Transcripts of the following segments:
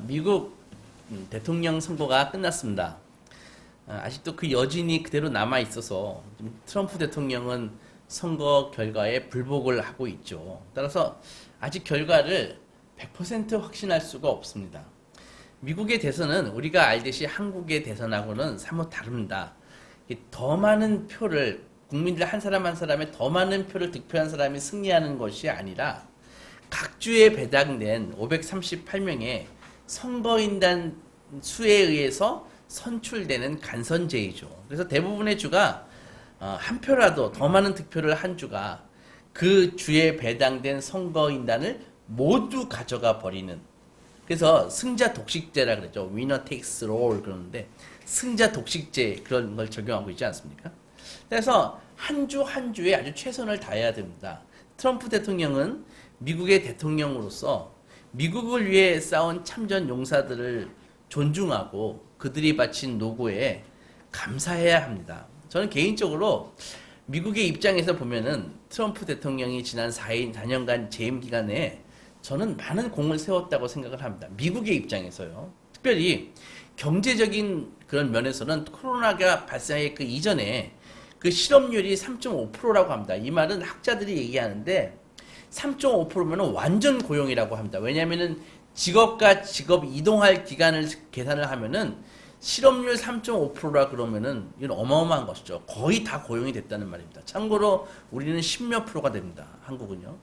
미국 대통령 선거가 끝났습니다. 아직도 그 여진이 그대로 남아 있어서 트럼프 대통령은 선거 결과에 불복을 하고 있죠. 따라서 아직 결과를 100% 확신할 수가 없습니다. 미국의 대선은 우리가 알듯이 한국의 대선하고는 사뭇 다릅니다. 더 많은 표를 국민들 한 사람 한 사람의 더 많은 표를 득표한 사람이 승리하는 것이 아니라 각 주에 배당된 538명의 선거인단 수에 의해서 선출되는 간선제이죠. 그래서 대부분의 주가 한 표라도 더 많은 득표를 한 주가 그 주에 배당된 선거인단을 모두 가져가 버리는, 그래서 승자 독식제라 그러죠. Winner takes all 그러는데 승자 독식제 그런 걸 적용하고 있지 않습니까? 그래서 한 주 한 주에 아주 최선을 다해야 됩니다. 트럼프 대통령은 미국의 대통령으로서 미국을 위해 싸운 참전 용사들을 존중하고 그들이 바친 노고에 감사해야 합니다. 저는 개인적으로 미국의 입장에서 보면은 트럼프 대통령이 지난 4년간 재임 기간에 저는 많은 공을 세웠다고 생각을 합니다. 미국의 입장에서요. 특별히 경제적인 그런 면에서는 코로나가 발생하기 그 이전에 그 실업률이 3.5%라고 합니다. 이 말은 학자들이 얘기하는데 3.5%면 완전 고용이라고 합니다. 왜냐하면은 직업과 직업 이동할 기간을 계산을 하면은 실업률 3.5%라 그러면은 이건 어마어마한 것이죠. 거의 다 고용이 됐다는 말입니다. 참고로 우리는 10몇 프로가 됩니다. 한국은요.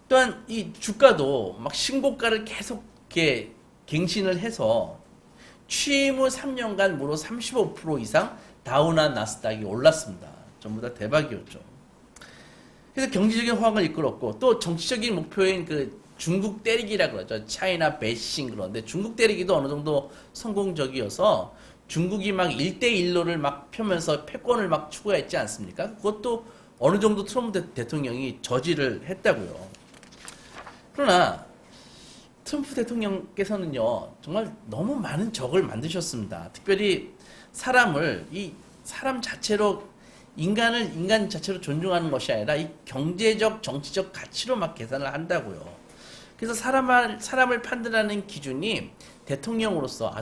또한 이 주가도 막 신고가를 계속 이렇게 갱신을 해서 취임 후 3년간 무려 35% 이상 다우나 나스닥이 올랐습니다. 전부 다 대박이었죠. 그래서 경제적인 호황을 이끌었고 또 정치적인 목표인 그 중국 때리기라 그러죠. 차이나 배싱 그런데 중국 때리기도 어느 정도 성공적이어서 중국이 막 1대1로를 막 펴면서 패권을 막 추구했지 않습니까? 그것도 어느 정도 트럼프 대통령이 저지를 했다고요. 그러나 트럼프 대통령께서는요, 정말 너무 많은 적을 만드셨습니다. 특별히 사람 자체로 인간 자체로 존중하는 것이 아니라 이 경제적, 정치적 가치로 막 계산을 한다고요. 그래서 사람을 판단하는 기준이 대통령으로서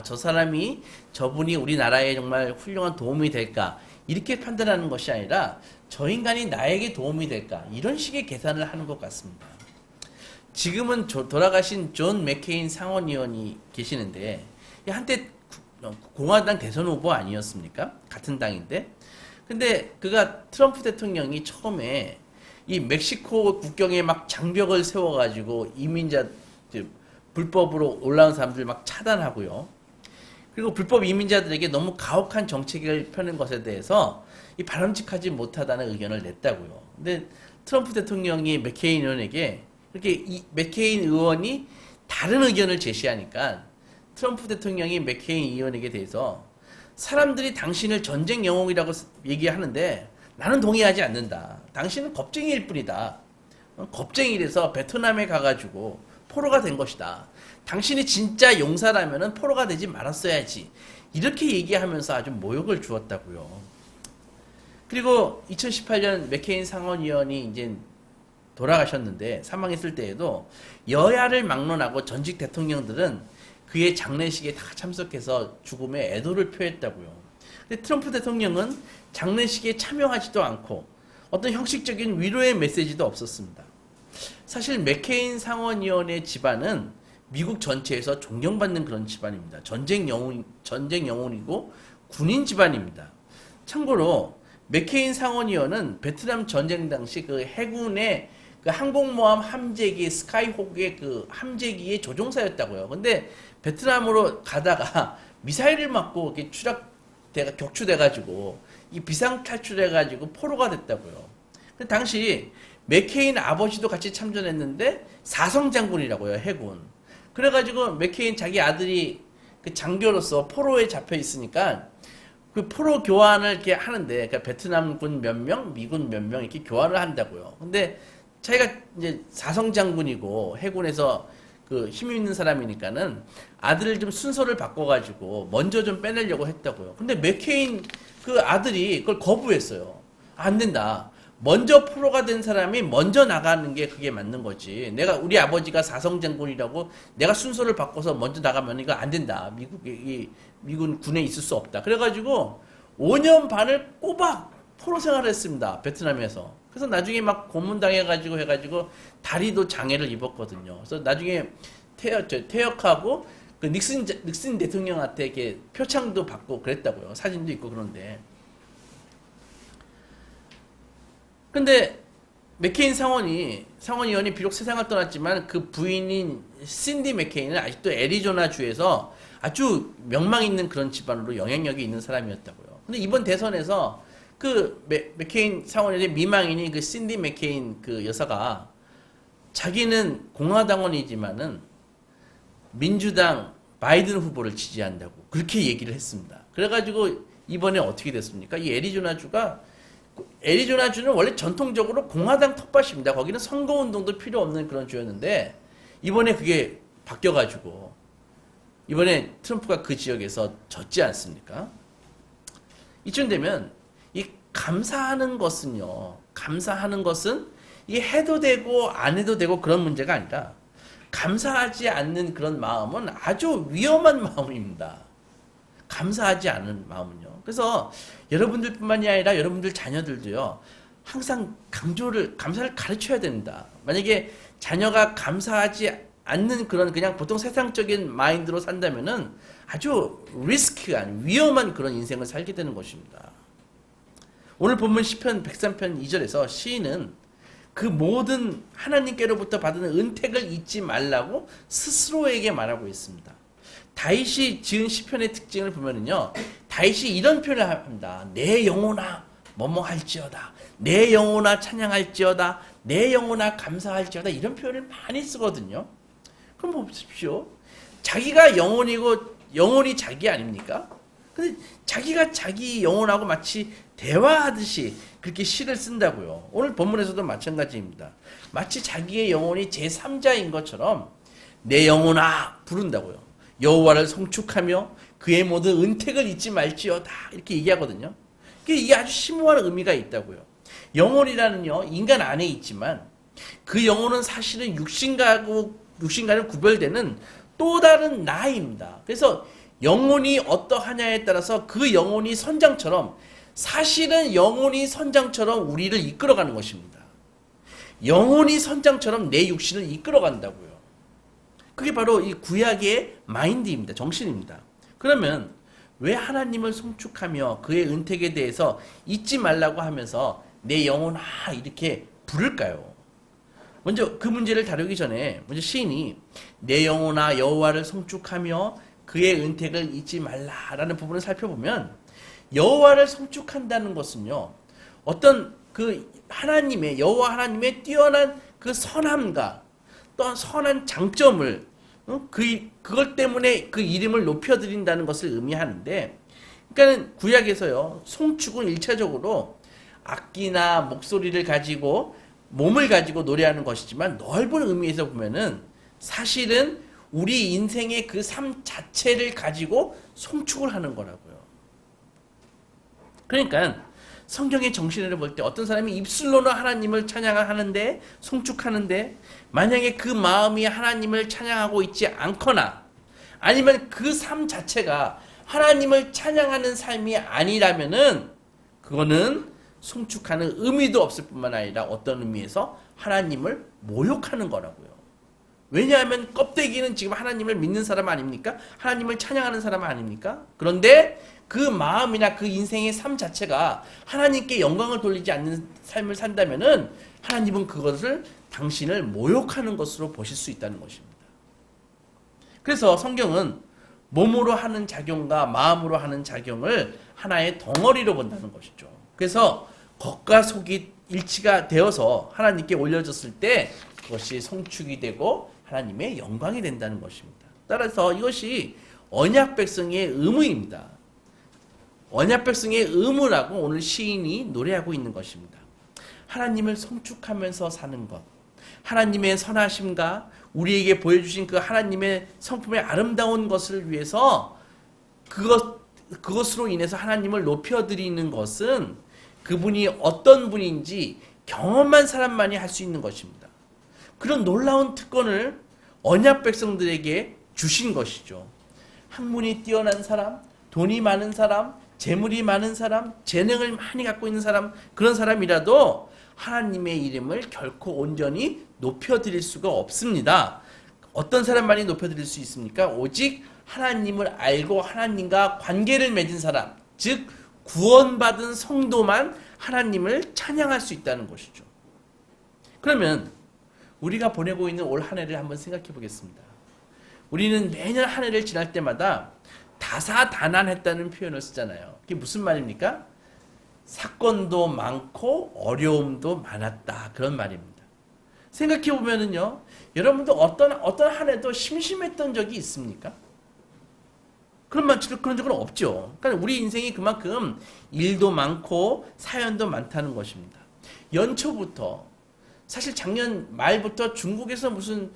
저분이 우리나라에 정말 훌륭한 도움이 될까 이렇게 판단하는 것이 아니라 저 인간이 나에게 도움이 될까 이런 식의 계산을 하는 것 같습니다. 지금은 돌아가신 존 맥케인 상원의원이 계시는데 한때 공화당 대선 후보 아니었습니까? 같은 당인데 근데 그가 트럼프 대통령이 처음에 이 멕시코 국경에 막 장벽을 세워가지고 불법으로 올라온 사람들 막 차단하고요. 그리고 불법 이민자들에게 너무 가혹한 정책을 펴는 것에 대해서 이 바람직하지 못하다는 의견을 냈다고요. 근데 트럼프 대통령이 맥케인 의원에게 이렇게 이 맥케인 의원이 다른 의견을 제시하니까 트럼프 대통령이 맥케인 의원에게 대해서 사람들이 당신을 전쟁 영웅이라고 얘기하는데 나는 동의하지 않는다. 당신은 겁쟁이일 뿐이다. 겁쟁이라서 베트남에 가가지고 포로가 된 것이다. 당신이 진짜 용사라면 포로가 되지 말았어야지. 이렇게 얘기하면서 아주 모욕을 주었다고요. 그리고 2018년 맥케인 상원의원이 이제 돌아가셨는데 사망했을 때에도 여야를 막론하고 전직 대통령들은 그의 장례식에 다 참석해서 죽음에 애도를 표했다고요. 근데 트럼프 대통령은 장례식에 참여하지도 않고 어떤 형식적인 위로의 메시지도 없었습니다. 사실 맥케인 상원의원의 집안은 미국 전체에서 존경받는 그런 집안입니다. 전쟁 영웅이고 군인 집안입니다. 참고로 맥케인 상원의원은 베트남 전쟁 당시 그 해군의 그 항공모함 함재기 스카이호크의 그 함재기의 조종사였다고요. 근데 베트남으로 가다가 미사일을 맞고 이렇게 격추돼가지고 이 비상 탈출해가지고 포로가 됐다고요. 근데 당시 맥케인 아버지도 같이 참전했는데 사성 장군이라고요, 해군. 그래가지고 맥케인 자기 아들이 그 장교로서 포로에 잡혀 있으니까 그 포로 교환을 이렇게 하는데, 그러니까 베트남군 몇 명, 미군 몇 명 이렇게 교환을 한다고요. 근데 자기가 이제 사성 장군이고 해군에서 그 힘 있는 사람이니까는 아들을 좀 순서를 바꿔가지고 먼저 좀 빼내려고 했다고요. 근데 맥케인 그 아들이 그걸 거부했어요. 안 된다. 먼저 프로가 된 사람이 먼저 나가는 게 그게 맞는 거지. 우리 아버지가 사성장군이라고 내가 순서를 바꿔서 먼저 나가면 이거 안 된다. 미군 군에 있을 수 없다. 그래가지고 5년 반을 꼬박 포로 생활을 했습니다. 베트남에서. 그래서 나중에 막 고문당해가지고 다리도 장애를 입었거든요. 그래서 나중에 퇴역하고 그 닉슨 대통령한테 이렇게 표창도 받고 그랬다고요. 사진도 있고 그런데. 근데 맥케인 상원의원이 비록 세상을 떠났지만 그 부인인 신디 맥케인은 아직도 애리조나 주에서 아주 명망 있는 그런 집안으로 영향력이 있는 사람이었다고요. 근데 이번 대선에서 그 맥케인 상원의원의 미망인이 그 신디 맥케인 그 여사가 자기는 공화당원이지만은 민주당 바이든 후보를 지지한다고 그렇게 얘기를 했습니다. 그래가지고 이번에 어떻게 됐습니까? 이 애리조나주는 원래 전통적으로 공화당 텃밭입니다. 거기는 선거운동도 필요 없는 그런 주였는데 이번에 그게 바뀌어가지고 이번에 트럼프가 그 지역에서 졌지 않습니까? 이쯤 되면 이 감사하는 것은 이게 해도 되고 안 해도 되고 그런 문제가 아니라 감사하지 않는 그런 마음은 아주 위험한 마음입니다. 감사하지 않은 마음은요. 그래서 여러분들뿐만이 아니라 여러분들 자녀들도요. 항상 감사를 가르쳐야 된다. 만약에 자녀가 감사하지 않는 그냥 보통 세상적인 마인드로 산다면은 아주 리스크한 위험한 그런 인생을 살게 되는 것입니다. 오늘 본문 시편 103편 2절에서 시인은 그 모든 하나님께로부터 받은 은택을 잊지 말라고 스스로에게 말하고 있습니다. 다윗이 지은 시편의 특징을 보면은요, 다윗이 이런 표현을 합니다. 내 영혼아 뭐뭐 할지어다, 내 영혼아 찬양할지어다, 내 영혼아 감사할지어다, 이런 표현을 많이 쓰거든요. 그럼 보십시오. 자기가 영혼이고 영혼이 자기 아닙니까? 근데 자기가 자기 영혼하고 마치 대화하듯이 그렇게 시를 쓴다고요. 오늘 본문에서도 마찬가지입니다. 마치 자기의 영혼이 제3자인 것처럼 내 영혼아 부른다고요. 여호와를 송축하며 그의 모든 은택을 잊지 말지어다, 이렇게 얘기하거든요. 이게 아주 심오한 의미가 있다고요. 영혼이라는요, 인간 안에 있지만 그 영혼은 사실은 육신과는 구별되는 또 다른 나입니다. 그래서 영혼이 어떠하냐에 따라서 그 영혼이 선장처럼, 사실은 영혼이 선장처럼 우리를 이끌어가는 것입니다. 영혼이 선장처럼 내 육신을 이끌어간다고요. 그게 바로 이 구약의 마인드입니다. 정신입니다. 그러면 왜 하나님을 송축하며 그의 은택에 대해서 잊지 말라고 하면서 내 영혼아 이렇게 부를까요? 먼저 그 문제를 다루기 전에 먼저 시인이 내 영혼아 여호와를 송축하며 그의 은택을 잊지 말라라는 부분을 살펴보면, 여호와를 송축한다는 것은요, 어떤 그 여호와 하나님의 뛰어난 그 선함과 또 선한 장점을 그것 때문에 그 이름을 높여드린다는 것을 의미하는데, 그러니까 구약에서요, 송축은 1차적으로 악기나 목소리를 가지고 몸을 가지고 노래하는 것이지만, 넓은 의미에서 보면은 사실은 우리 인생의 그 삶 자체를 가지고 송축을 하는 거라고요. 그러니까 성경의 정신을 볼 때 어떤 사람이 입술로는 하나님을 찬양하는데, 송축하는데, 만약에 그 마음이 하나님을 찬양하고 있지 않거나 아니면 그 삶 자체가 하나님을 찬양하는 삶이 아니라면은 그거는 송축하는 의미도 없을 뿐만 아니라 어떤 의미에서 하나님을 모욕하는 거라고요. 왜냐하면 껍데기는 지금 하나님을 믿는 사람 아닙니까? 하나님을 찬양하는 사람 아닙니까? 그런데 그 마음이나 그 인생의 삶 자체가 하나님께 영광을 돌리지 않는 삶을 산다면은 하나님은 그것을 당신을 모욕하는 것으로 보실 수 있다는 것입니다. 그래서 성경은 몸으로 하는 작용과 마음으로 하는 작용을 하나의 덩어리로 본다는 것이죠. 그래서 겉과 속이 일치가 되어서 하나님께 올려졌을 때 그것이 송축이 되고 하나님의 영광이 된다는 것입니다. 따라서 이것이 언약 백성의 의무입니다. 언약 백성의 의무라고 오늘 시인이 노래하고 있는 것입니다. 하나님을 송축하면서 사는 것, 하나님의 선하심과 우리에게 보여주신 그 하나님의 성품의 아름다운 것을 위해서 그것으로 인해서 하나님을 높여드리는 것은 그분이 어떤 분인지 경험한 사람만이 할 수 있는 것입니다. 그런 놀라운 특권을 언약 백성들에게 주신 것이죠. 학문이 뛰어난 사람, 돈이 많은 사람, 재물이 많은 사람, 재능을 많이 갖고 있는 사람, 그런 사람이라도 하나님의 이름을 결코 온전히 높여드릴 수가 없습니다. 어떤 사람만이 높여드릴 수 있습니까? 오직 하나님을 알고 하나님과 관계를 맺은 사람, 즉 구원받은 성도만 하나님을 찬양할 수 있다는 것이죠. 그러면 우리가 보내고 있는 올 한 해를 한번 생각해 보겠습니다. 우리는 매년 한 해를 지날 때마다 다사다난했다는 표현을 쓰잖아요. 그게 무슨 말입니까? 사건도 많고 어려움도 많았다, 그런 말입니다. 생각해 보면은요, 여러분도 어떤 한 해도 심심했던 적이 있습니까? 그런 적은 없죠. 그러니까 우리 인생이 그만큼 일도 많고 사연도 많다는 것입니다. 연초부터, 사실 작년 말부터 중국에서 무슨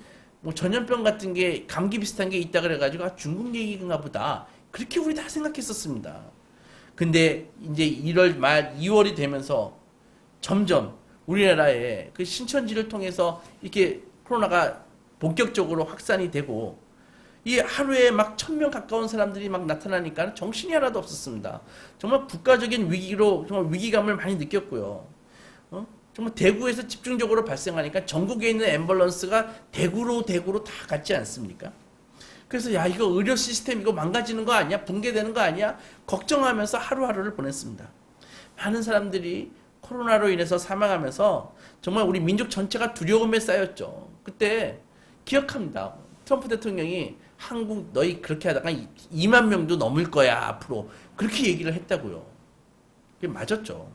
전염병 같은 게, 감기 비슷한 게 있다 그래가지고 중국 얘기인가 보다, 그렇게 우리 다 생각했었습니다. 근데 이제 1월 말 2월이 되면서 점점 우리나라에 그 신천지를 통해서 이렇게 코로나가 본격적으로 확산이 되고, 이 하루에 막 1000명 가까운 사람들이 막 나타나니까 정신이 하나도 없었습니다. 정말 국가적인 위기로 정말 위기감을 많이 느꼈고요. 정말 대구에서 집중적으로 발생하니까 전국에 있는 앰뷸런스가 대구로 다 갔지 않습니까? 그래서 야, 이거 의료 시스템 이거 망가지는 거 아니야? 붕괴되는 거 아니야? 걱정하면서 하루하루를 보냈습니다. 많은 사람들이 코로나로 인해서 사망하면서 정말 우리 민족 전체가 두려움에 쌓였죠. 그때 기억합니다. 트럼프 대통령이 한국 너희 그렇게 하다가 2만 명도 넘을 거야 앞으로, 그렇게 얘기를 했다고요. 그게 맞았죠.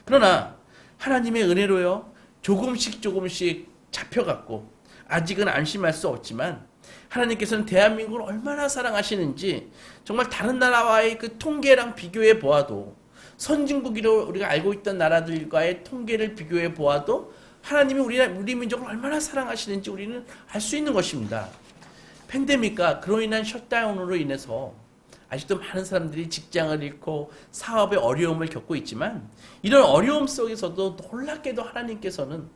그러나 하나님의 은혜로요, 조금씩 잡혀갔고 아직은 안심할 수 없지만 하나님께서는 대한민국을 얼마나 사랑하시는지 정말 다른 나라와의 그 통계랑 비교해 보아도, 선진국으로 우리가 알고 있던 나라들과의 통계를 비교해 보아도 하나님이 우리 민족을 얼마나 사랑하시는지 우리는 알 수 있는 것입니다. 팬데믹과 그로 인한 셧다운으로 인해서 아직도 많은 사람들이 직장을 잃고 사업의 어려움을 겪고 있지만, 이런 어려움 속에서도 놀랍게도 하나님께서는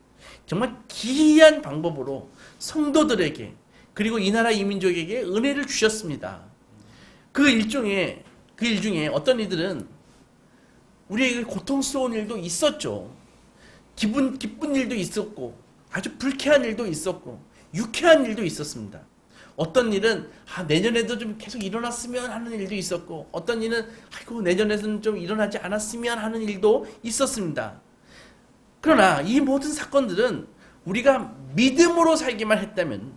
정말 기이한 방법으로 성도들에게, 그리고 이 나라 이민족에게 은혜를 주셨습니다. 그 일 중에 어떤 이들은 우리에게 고통스러운 일도 있었죠. 기쁜 일도 있었고, 아주 불쾌한 일도 있었고, 유쾌한 일도 있었습니다. 어떤 일은 내년에도 좀 계속 일어났으면 하는 일도 있었고, 어떤 일은 내년에는 좀 일어나지 않았으면 하는 일도 있었습니다. 그러나 이 모든 사건들은 우리가 믿음으로 살기만 했다면,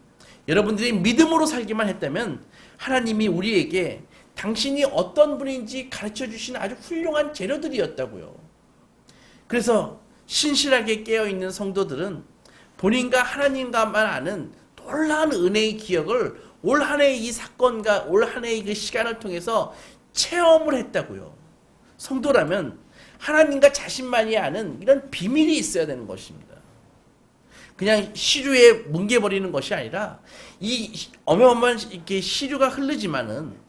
여러분들이 믿음으로 살기만 했다면 하나님이 우리에게 당신이 어떤 분인지 가르쳐 주시는 아주 훌륭한 재료들이었다고요. 그래서 신실하게 깨어있는 성도들은 본인과 하나님과만 아는 놀라운 은혜의 기억을 올 한 해의 이 사건과 올 한 해의 그 시간을 통해서 체험을 했다고요. 성도라면 하나님과 자신만이 아는 이런 비밀이 있어야 되는 것입니다. 그냥 시류에 뭉개버리는 것이 아니라, 이 어마어마한 이렇게 시류가 흐르지만은,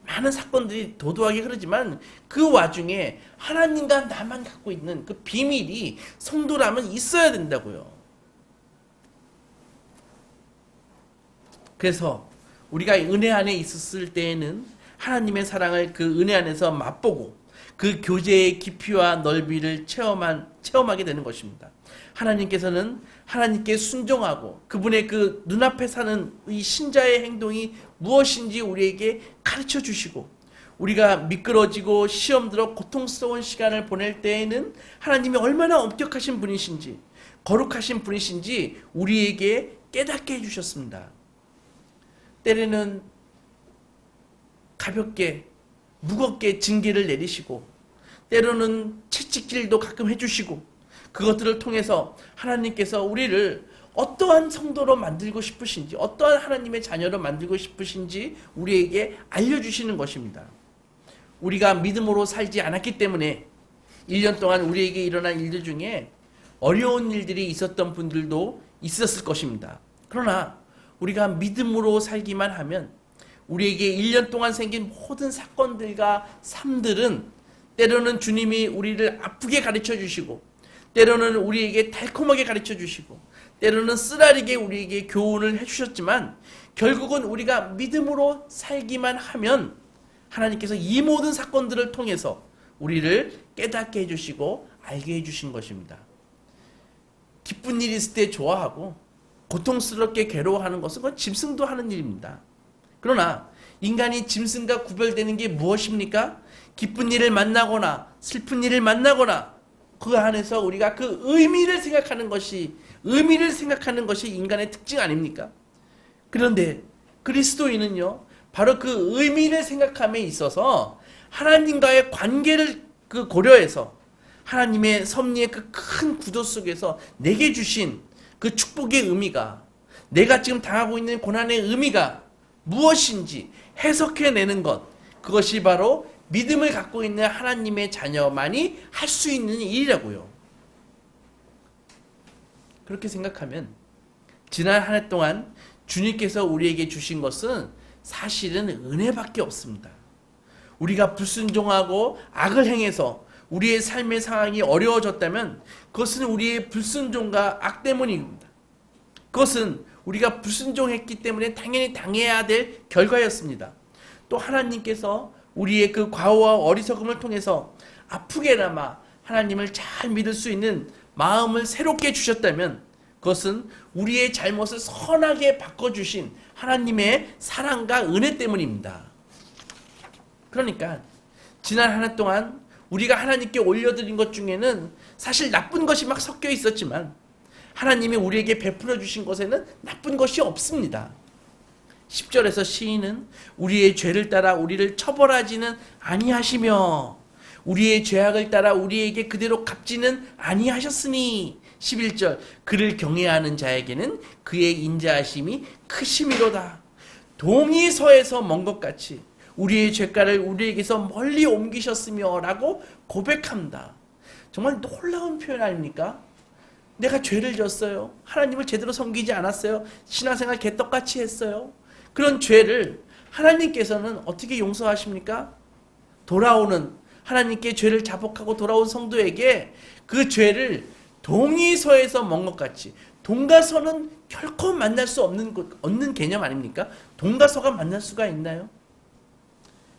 많은 사건들이 도도하게 흐르지만 그 와중에 하나님과 나만 갖고 있는 그 비밀이 성도라면 있어야 된다고요. 그래서 우리가 은혜 안에 있었을 때에는 하나님의 사랑을 그 은혜 안에서 맛보고 그 교제의 깊이와 넓이를 체험하게 되는 것입니다. 하나님께서는 하나님께 순종하고 그분의 그 눈앞에 사는 이 신자의 행동이 무엇인지 우리에게 가르쳐 주시고, 우리가 미끄러지고 시험 들어 고통스러운 시간을 보낼 때에는 하나님이 얼마나 엄격하신 분이신지, 거룩하신 분이신지 우리에게 깨닫게 해주셨습니다. 때로는 가볍게 무겁게 징계를 내리시고, 때로는 채찍질도 가끔 해주시고, 그것들을 통해서 하나님께서 우리를 어떠한 성도로 만들고 싶으신지, 어떠한 하나님의 자녀로 만들고 싶으신지 우리에게 알려주시는 것입니다. 우리가 믿음으로 살지 않았기 때문에 1년 동안 우리에게 일어난 일들 중에 어려운 일들이 있었던 분들도 있었을 것입니다. 그러나 우리가 믿음으로 살기만 하면 우리에게 1년 동안 생긴 모든 사건들과 삶들은 때로는 주님이 우리를 아프게 가르쳐 주시고, 때로는 우리에게 달콤하게 가르쳐 주시고, 때로는 쓰라리게 우리에게 교훈을 해주셨지만, 결국은 우리가 믿음으로 살기만 하면 하나님께서 이 모든 사건들을 통해서 우리를 깨닫게 해주시고 알게 해주신 것입니다. 기쁜 일이 있을 때 좋아하고 고통스럽게 괴로워하는 것은 그건 짐승도 하는 일입니다. 그러나 인간이 짐승과 구별되는 게 무엇입니까? 기쁜 일을 만나거나 슬픈 일을 만나거나 그 안에서 우리가 그 의미를 생각하는 것이 인간의 특징 아닙니까? 그런데 그리스도인은요, 바로 그 의미를 생각함에 있어서 하나님과의 관계를 고려해서 하나님의 섭리의 그 큰 구도 속에서 내게 주신 그 축복의 의미가, 내가 지금 당하고 있는 고난의 의미가 무엇인지 해석해내는 것, 그것이 바로 믿음을 갖고 있는 하나님의 자녀만이 할 수 있는 일이라고요. 그렇게 생각하면 지난 한 해 동안 주님께서 우리에게 주신 것은 사실은 은혜밖에 없습니다. 우리가 불순종하고 악을 행해서 우리의 삶의 상황이 어려워졌다면 그것은 우리의 불순종과 악 때문입니다. 그것은 우리가 불순종했기 때문에 당연히 당해야 될 결과였습니다. 또 하나님께서 우리의 그 과오와 어리석음을 통해서 아프게나마 하나님을 잘 믿을 수 있는 마음을 새롭게 주셨다면 그것은 우리의 잘못을 선하게 바꿔주신 하나님의 사랑과 은혜 때문입니다. 그러니까 지난 한 해 동안 우리가 하나님께 올려드린 것 중에는 사실 나쁜 것이 막 섞여 있었지만 하나님이 우리에게 베풀어 주신 것에는 나쁜 것이 없습니다. 10절에서 시인은 우리의 죄를 따라 우리를 처벌하지는 아니하시며 우리의 죄악을 따라 우리에게 그대로 갚지는 아니하셨으니 11절 그를 경외하는 자에게는 그의 인자하심이 크심이로다. 동이 서에서 먼 것 같이 우리의 죄가를 우리에게서 멀리 옮기셨으며 라고 고백합니다. 정말 놀라운 표현 아닙니까? 내가 죄를 졌어요. 하나님을 제대로 섬기지 않았어요. 신앙생활 개떡같이 했어요. 그런 죄를 하나님께서는 어떻게 용서하십니까? 돌아오는 하나님께 죄를 자복하고 돌아온 성도에게 그 죄를 동이서에서 먼 것 같이, 동가서는 결코 만날 수 없는 개념 아닙니까? 동가서가 만날 수가 있나요?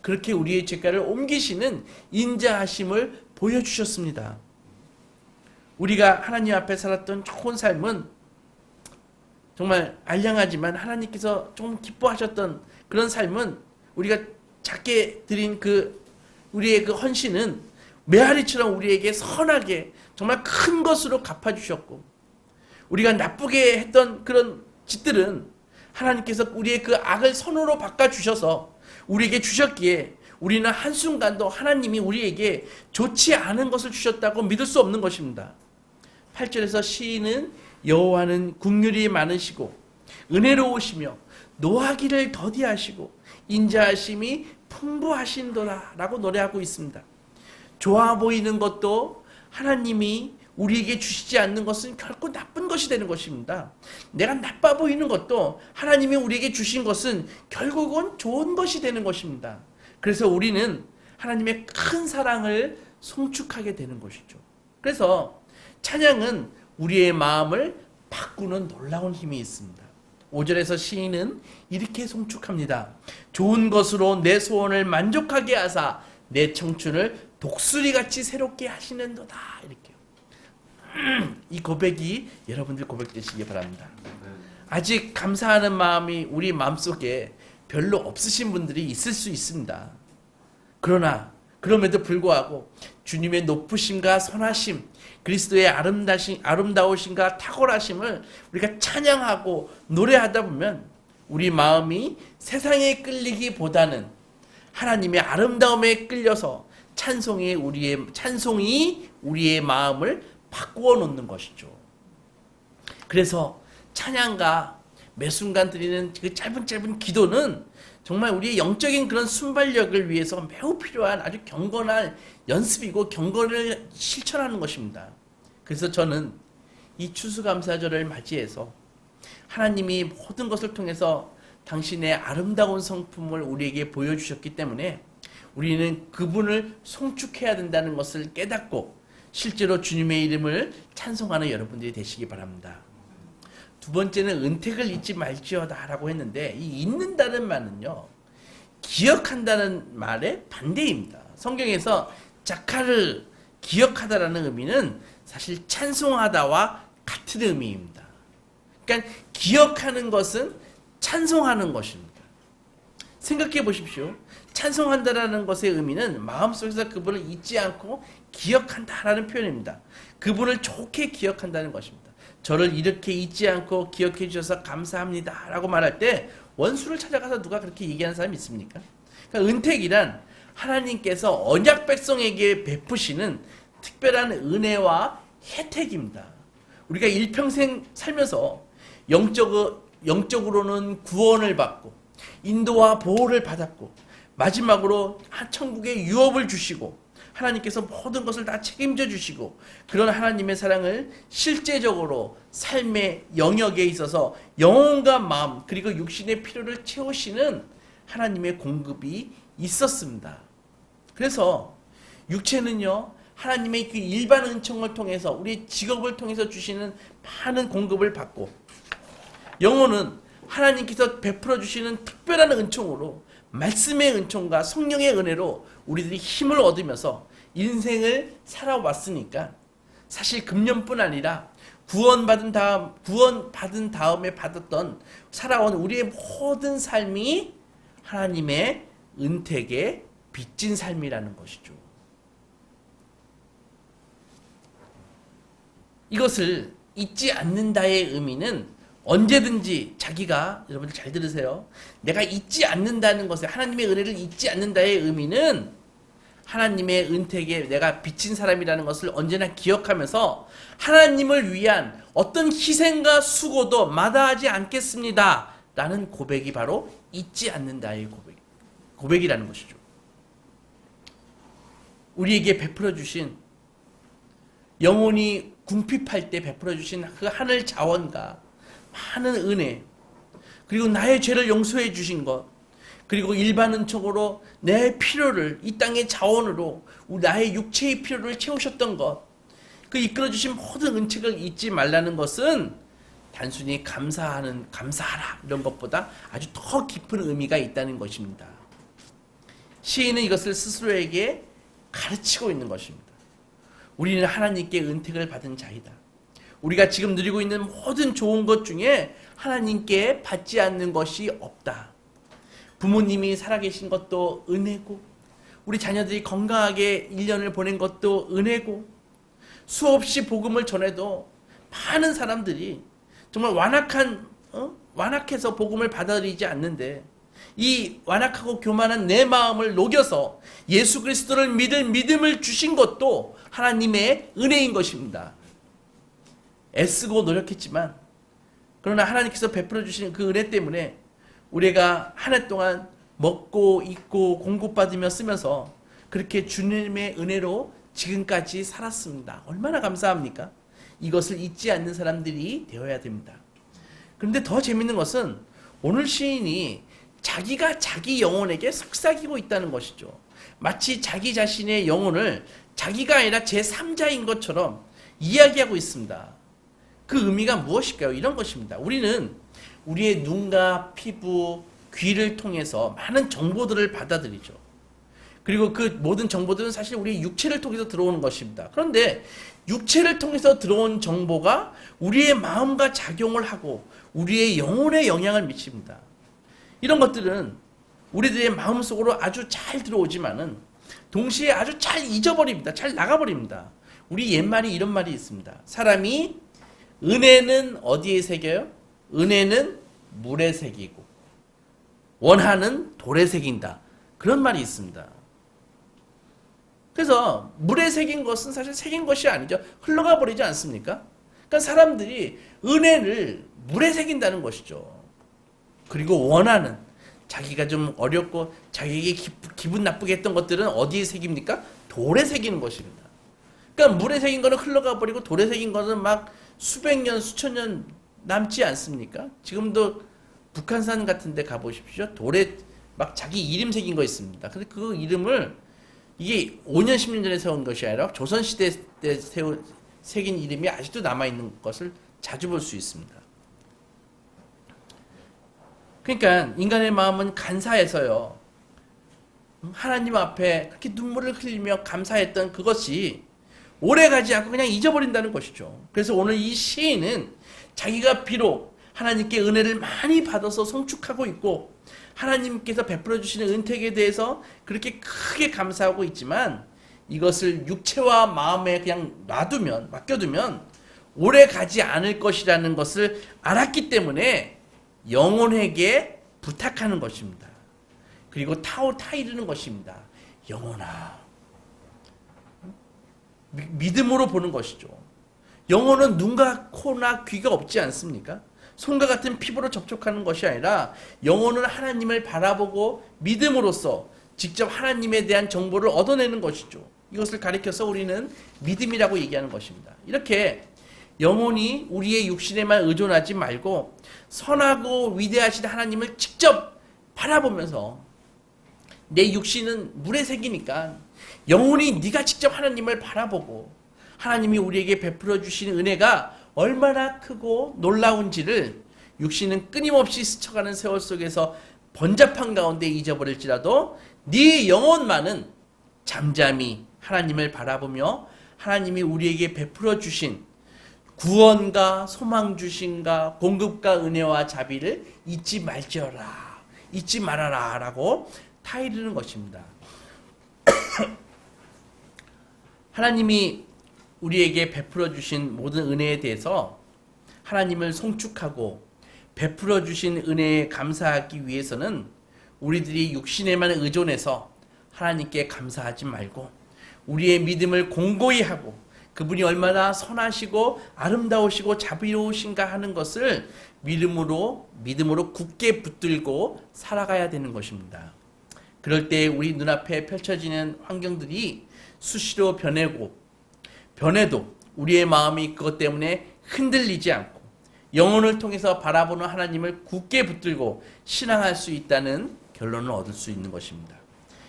그렇게 우리의 죄가를 옮기시는 인자하심을 보여주셨습니다. 우리가 하나님 앞에 살았던 좋은 삶은 정말 알량하지만 하나님께서 좀 기뻐하셨던 그런 삶은 우리가 작게 드린 우리의 그 헌신은 메아리처럼 우리에게 선하게 정말 큰 것으로 갚아주셨고, 우리가 나쁘게 했던 그런 짓들은 하나님께서 우리의 그 악을 선으로 바꿔주셔서 우리에게 주셨기에 우리는 한순간도 하나님이 우리에게 좋지 않은 것을 주셨다고 믿을 수 없는 것입니다. 8절에서 시인은 여호와는 긍휼이 많으시고 은혜로우시며 노하기를 더디하시고 인자하심이 풍부하신도다 라고 노래하고 있습니다. 좋아 보이는 것도 하나님이 우리에게 주시지 않는 것은 결코 나쁜 것이 되는 것입니다. 내가 나빠 보이는 것도 하나님이 우리에게 주신 것은 결국은 좋은 것이 되는 것입니다. 그래서 우리는 하나님의 큰 사랑을 송축하게 되는 것이죠. 그래서 찬양은 우리의 마음을 바꾸는 놀라운 힘이 있습니다. 5절에서 시인은 이렇게 송축합니다. 좋은 것으로 내 소원을 만족하게 하사 내 청춘을 독수리같이 새롭게 하시는도다. 이렇게요. 이 고백이 여러분들 고백되시기 바랍니다. 아직 감사하는 마음이 우리 마음속에 별로 없으신 분들이 있을 수 있습니다. 그러나 그럼에도 불구하고 주님의 높으심과 선하심, 그리스도의 아름다우심과 탁월하심을 우리가 찬양하고 노래하다 보면 우리 마음이 세상에 끌리기보다는 하나님의 아름다움에 끌려서 찬송이 우리의 마음을 바꾸어 놓는 것이죠. 그래서 찬양과 매 순간 드리는 그 짧은 기도는 정말 우리의 영적인 그런 순발력을 위해서 매우 필요한 아주 경건한 연습이고 경건을 실천하는 것입니다. 그래서 저는 이 추수감사절을 맞이해서 하나님이 모든 것을 통해서 당신의 아름다운 성품을 우리에게 보여주셨기 때문에 우리는 그분을 송축해야 된다는 것을 깨닫고 실제로 주님의 이름을 찬송하는 여러분들이 되시기 바랍니다. 두 번째는 은택을 잊지 말지어다라고 했는데 이 잊는다는 말은요, 기억한다는 말의 반대입니다. 성경에서 자카르, 기억하다라는 의미는 사실 찬송하다와 같은 의미입니다. 그러니까 기억하는 것은 찬송하는 것입니다. 생각해 보십시오. 찬송한다라는 것의 의미는 마음속에서 그분을 잊지 않고 기억한다라는 표현입니다. 그분을 좋게 기억한다는 것입니다. 저를 이렇게 잊지 않고 기억해 주셔서 감사합니다 라고 말할 때 원수를 찾아가서 누가 그렇게 얘기하는 사람이 있습니까? 그러니까 은택이란 하나님께서 언약 백성에게 베푸시는 특별한 은혜와 혜택입니다. 우리가 일평생 살면서 영적으로는 구원을 받고 인도와 보호를 받았고 마지막으로 천국의 유업을 주시고 하나님께서 모든 것을 다 책임져 주시고 그런 하나님의 사랑을 실제적으로 삶의 영역에 있어서 영혼과 마음 그리고 육신의 필요를 채우시는 하나님의 공급이 있었습니다. 그래서 육체는요, 하나님의 그 일반 은총을 통해서 우리 직업을 통해서 주시는 많은 공급을 받고 영혼은 하나님께서 베풀어 주시는 특별한 은총으로 말씀의 은총과 성령의 은혜로 우리들이 힘을 얻으면서 인생을 살아왔으니까 사실 금년뿐 아니라 구원받은 다음에 받았던 살아온 우리의 모든 삶이 하나님의 은택에 빚진 삶이라는 것이죠. 이것을 잊지 않는다의 의미는 언제든지 자기가, 여러분들 잘 들으세요, 내가 잊지 않는다는 것에, 하나님의 은혜를 잊지 않는다의 의미는 하나님의 은택에 내가 빚진 사람이라는 것을 언제나 기억하면서 하나님을 위한 어떤 희생과 수고도 마다하지 않겠습니다 라는 고백이 바로 잊지 않는다의 고백이라는 것이죠. 우리에게 베풀어 주신, 영혼이 궁핍할 때 베풀어 주신 그 하늘 자원과 많은 은혜, 그리고 나의 죄를 용서해 주신 것, 그리고 일반 은총으로 내 필요를, 이 땅의 자원으로 나의 육체의 필요를 채우셨던 것, 그 이끌어 주신 모든 은책을 잊지 말라는 것은 단순히 감사하라 이런 것보다 아주 더 깊은 의미가 있다는 것입니다. 시인은 이것을 스스로에게 가르치고 있는 것입니다. 우리는 하나님께 은택을 받은 자이다. 우리가 지금 누리고 있는 모든 좋은 것 중에 하나님께 받지 않는 것이 없다. 부모님이 살아계신 것도 은혜고, 우리 자녀들이 건강하게 1년을 보낸 것도 은혜고, 수없이 복음을 전해도 많은 사람들이 정말 완악해서 복음을 받아들이지 않는데, 이 완악하고 교만한 내 마음을 녹여서 예수 그리스도를 믿을 믿음을 주신 것도 하나님의 은혜인 것입니다. 애쓰고 노력했지만, 그러나 하나님께서 베풀어 주신 그 은혜 때문에 우리가 한 해 동안 먹고 입고 공급받으며 쓰면서 그렇게 주님의 은혜로 지금까지 살았습니다. 얼마나 감사합니까? 이것을 잊지 않는 사람들이 되어야 됩니다. 그런데 더 재밌는 것은 오늘 시인이 자기가 자기 영혼에게 속삭이고 있다는 것이죠. 마치 자기 자신의 영혼을 자기가 아니라 제3자인 것처럼 이야기하고 있습니다. 그 의미가 무엇일까요? 이런 것입니다. 우리는 우리의 눈과 피부, 귀를 통해서 많은 정보들을 받아들이죠. 그리고 그 모든 정보들은 사실 우리 육체를 통해서 들어오는 것입니다. 그런데 육체를 통해서 들어온 정보가 우리의 마음과 작용을 하고 우리의 영혼에 영향을 미칩니다. 이런 것들은 우리들의 마음속으로 아주 잘 들어오지만은 동시에 아주 잘 잊어버립니다. 잘 나가버립니다. 우리 옛말이 이런 말이 있습니다. 사람이 은혜는 어디에 새겨요? 은혜는 물에 새기고 원하는 돌에 새긴다. 그런 말이 있습니다. 그래서 물에 새긴 것은 사실 새긴 것이 아니죠. 흘러가 버리지 않습니까? 그러니까 사람들이 은혜를 물에 새긴다는 것이죠. 그리고 원하는, 자기가 좀 어렵고 자기에게 기분 나쁘게 했던 것들은 어디에 새깁니까? 돌에 새기는 것입니다. 그러니까 물에 새긴 거는 흘러가 버리고 돌에 새긴 거는 막 수백 년, 수천 년 남지 않습니까? 지금도 북한산 같은 데 가보십시오. 돌에 막 자기 이름 새긴 거 있습니다. 근데 그 이름을 이게 5년, 10년 전에 세운 것이 아니라 조선시대 때 새긴 이름이 아직도 남아있는 것을 자주 볼 수 있습니다. 그러니까 인간의 마음은 간사해서요. 하나님 앞에 그렇게 눈물을 흘리며 감사했던 그것이 오래가지 않고 그냥 잊어버린다는 것이죠. 그래서 오늘 이 시인은 자기가 비록 하나님께 은혜를 많이 받아서 성축하고 있고 하나님께서 베풀어 주시는 은택에 대해서 그렇게 크게 감사하고 있지만 이것을 육체와 마음에 그냥 맡겨두면 오래 가지 않을 것이라는 것을 알았기 때문에 영혼에게 부탁하는 것입니다. 그리고 타이르는 것입니다. 영혼아. 믿음으로 보는 것이죠. 영혼은 눈과 코나 귀가 없지 않습니까? 손과 같은 피부로 접촉하는 것이 아니라 영혼은 하나님을 바라보고 믿음으로써 직접 하나님에 대한 정보를 얻어내는 것이죠. 이것을 가리켜서 우리는 믿음이라고 얘기하는 것입니다. 이렇게 영혼이 우리의 육신에만 의존하지 말고 선하고 위대하신 하나님을 직접 바라보면서 내 육신은 물에 새기니까 영혼이 네가 직접 하나님을 바라보고 하나님이 우리에게 베풀어 주신 은혜가 얼마나 크고 놀라운지를 육신은 끊임없이 스쳐가는 세월 속에서 번잡한 가운데 잊어버릴지라도 네 영혼만은 잠잠히 하나님을 바라보며 하나님이 우리에게 베풀어 주신 구원과 소망 주신과 공급과 은혜와 자비를 잊지 말지어라, 잊지 말아라 라고 타이르는 것입니다. 하나님이 우리에게 베풀어 주신 모든 은혜에 대해서 하나님을 송축하고 베풀어 주신 은혜에 감사하기 위해서는 우리들이 육신에만 의존해서 하나님께 감사하지 말고 우리의 믿음을 공고히 하고 그분이 얼마나 선하시고 아름다우시고 자비로우신가 하는 것을 믿음으로 굳게 붙들고 살아가야 되는 것입니다. 그럴 때 우리 눈앞에 펼쳐지는 환경들이 수시로 변해도 우리의 마음이 그것 때문에 흔들리지 않고 영혼을 통해서 바라보는 하나님을 굳게 붙들고 신앙할 수 있다는 결론을 얻을 수 있는 것입니다.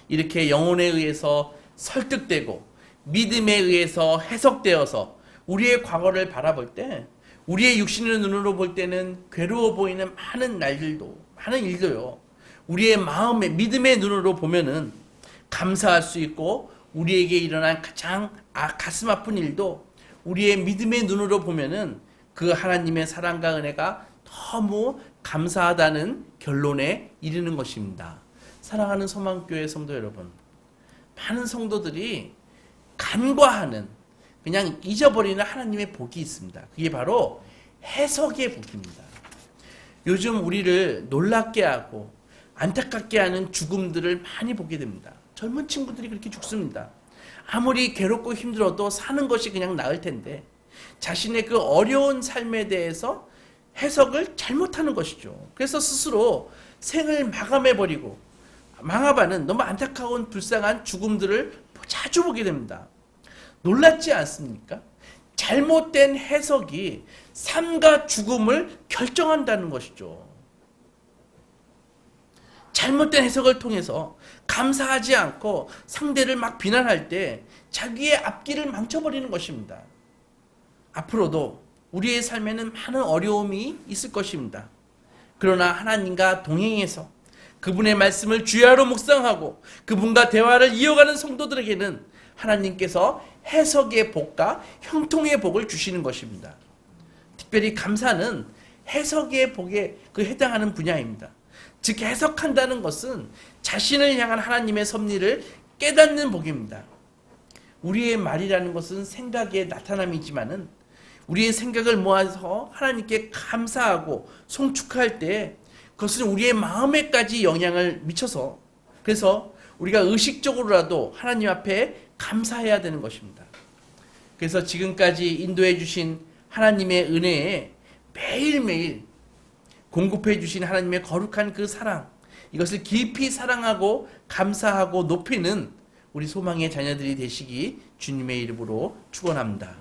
이렇게 영혼에 의해서 설득되고 믿음에 의해서 해석되어서 우리의 과거를 바라볼 때 우리의 육신의 눈으로 볼 때는 괴로워 보이는 많은 일도요. 우리의 마음의 믿음의 눈으로 보면은 감사할 수 있고 우리에게 일어난 가장 가슴 아픈 일도 우리의 믿음의 눈으로 보면은 그 하나님의 사랑과 은혜가 너무 감사하다는 결론에 이르는 것입니다. 사랑하는 소망교회 성도 여러분, 많은 성도들이 간과하는 그냥 잊어버리는 하나님의 복이 있습니다. 그게 바로 해석의 복입니다. 요즘 우리를 놀랍게 하고 안타깝게 하는 죽음들을 많이 보게 됩니다. 젊은 친구들이 그렇게 죽습니다. 아무리 괴롭고 힘들어도 사는 것이 그냥 나을 텐데 자신의 그 어려운 삶에 대해서 해석을 잘못하는 것이죠. 그래서 스스로 생을 마감해버리고 망하바는 너무 안타까운 불쌍한 죽음들을 자주 보게 됩니다. 놀랍지 않습니까? 잘못된 해석이 삶과 죽음을 결정한다는 것이죠. 잘못된 해석을 통해서 감사하지 않고 상대를 막 비난할 때 자기의 앞길을 망쳐버리는 것입니다. 앞으로도 우리의 삶에는 많은 어려움이 있을 것입니다. 그러나 하나님과 동행해서 그분의 말씀을 주야로 묵상하고 그분과 대화를 이어가는 성도들에게는 하나님께서 해석의 복과 형통의 복을 주시는 것입니다. 특별히 감사는 해석의 복에 해당하는 분야입니다. 즉 해석한다는 것은 자신을 향한 하나님의 섭리를 깨닫는 복입니다. 우리의 말이라는 것은 생각의 나타남이지만은 우리의 생각을 모아서 하나님께 감사하고 송축할 때 그것은 우리의 마음에까지 영향을 미쳐서 그래서 우리가 의식적으로라도 하나님 앞에 감사해야 되는 것입니다. 그래서 지금까지 인도해 주신 하나님의 은혜에 매일매일 공급해 주신 하나님의 거룩한 그 사랑, 이것을 깊이 사랑하고 감사하고 높이는 우리 소망의 자녀들이 되시기 주님의 이름으로 축원합니다.